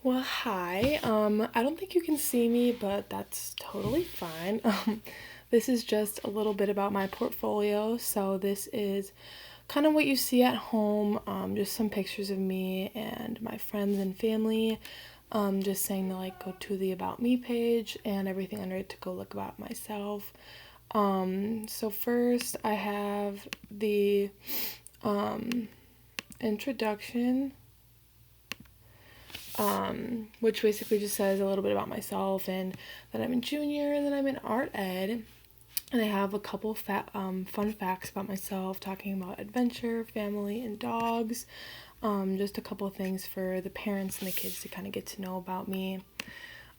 Well, hi. I don't think you can see me, but that's totally fine. This is just a little bit about my portfolio. So this is kind of what you see at home, just some pictures of me and my friends and family. Just saying to like go to the About Me page and everything under it to go look about myself. So first I have the um, introduction, which basically just says a little bit about myself and that I'm a junior and that I'm in art ed. And I have a couple fun facts about myself, talking about adventure, family, and dogs. Just a couple things for the parents and the kids to kind of get to know about me.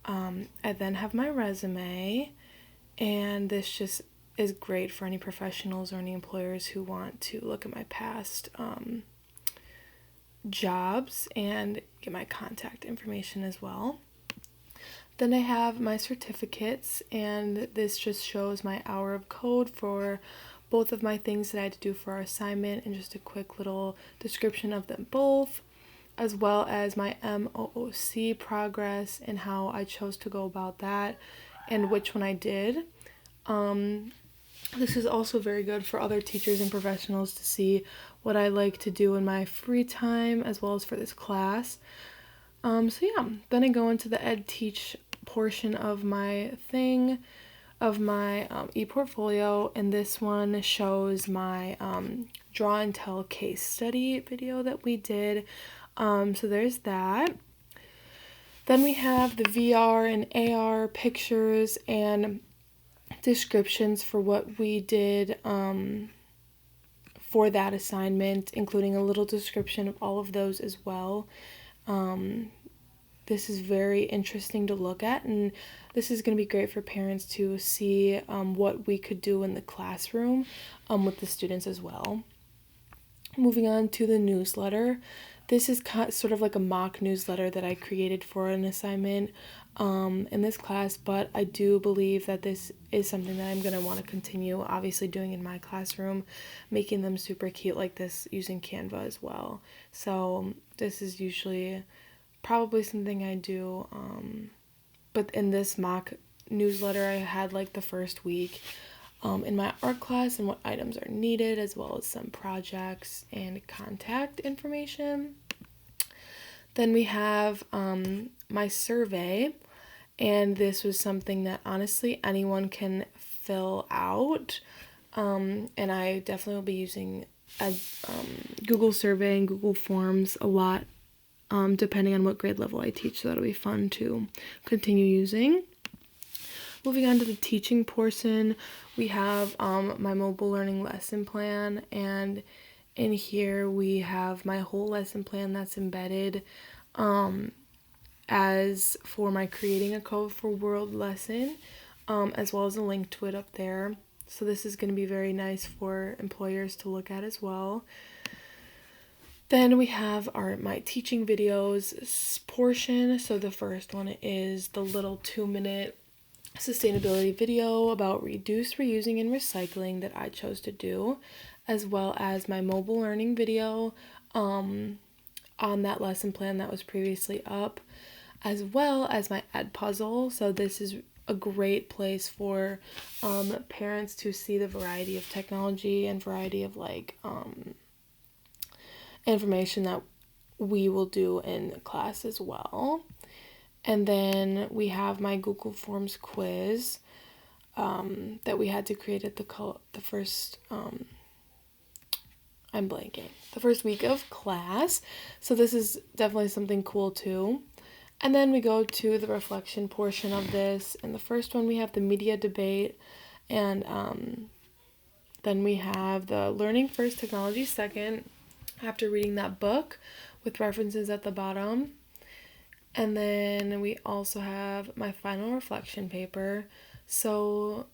I then have my resume, and this just is great for any professionals or any employers who want to look at my past jobs and get my contact information as well. Then I have my certificates, and this just shows my hour of code for both of my things that I had to do for our assignment and just a quick little description of them both, as well as my MOOC progress and how I chose to go about that and which one I did. This is also very good for other teachers and professionals to see what I like to do in my free time as well as for this class. Then I go into the Ed Teach portion of my thing, of my e-portfolio, and this one shows my draw and tell case study video that we did. So there's that. Then we have the VR and AR pictures and descriptions for what we did for that assignment, including a little description of all of those as well. This is very interesting to look at, and this is going to be great for parents to see what we could do in the classroom with the students as well. Moving on to the newsletter. This is sort of like a mock newsletter that I created for an assignment in this class, but I do believe that this is something that I'm going to want to continue obviously doing in my classroom, making them super cute like this using Canva as well. So this is usually probably something I do, but in this mock newsletter I had like the first week in my art class and what items are needed, as well as some projects and contact information. Then we have my survey, and this was something that honestly anyone can fill out, and I definitely will be using a Google survey and Google Forms a lot, depending on what grade level I teach, so that'll be fun to continue using. Moving on to the teaching portion, we have my mobile learning lesson plan, and in here we have my whole lesson plan that's embedded. As for my creating a code for world lesson, as well as a link to it up there. So this is going to be very nice for employers to look at as well. Then we have my teaching videos portion. So the first one is the little 2-minute sustainability video about reduce, reusing, and recycling that I chose to do, as well as my mobile learning video on that lesson plan that was previously up, as well as my ed puzzle. So this is a great place for parents to see the variety of technology and variety of information that we will do in class as well. And then we have my Google Forms quiz that we had to create at the first, I'm blanking, the first week of class. So this is definitely something cool too. And then we go to the reflection portion of this. In the first one, we have the media debate, and then we have the learning first, technology second, after reading that book with references at the bottom. And then we also have my final reflection paper. So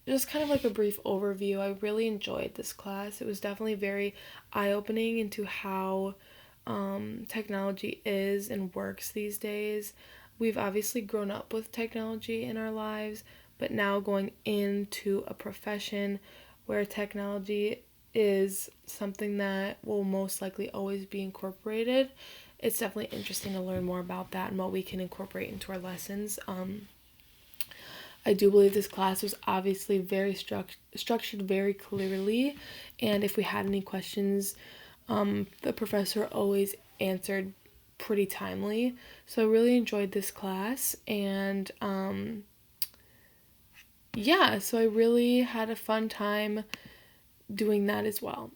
just kind of like a brief overview. I really enjoyed this class. It was definitely very eye-opening into how technology is and works these days. We've obviously grown up with technology in our lives, but now going into a profession where technology is something that will most likely always be incorporated, it's definitely interesting to learn more about that and what we can incorporate into our lessons. I do believe this class was obviously very structured very clearly, and if we had any questions, the professor always answered pretty timely. So I really enjoyed this class, and yeah, so I really had a fun time doing that as well.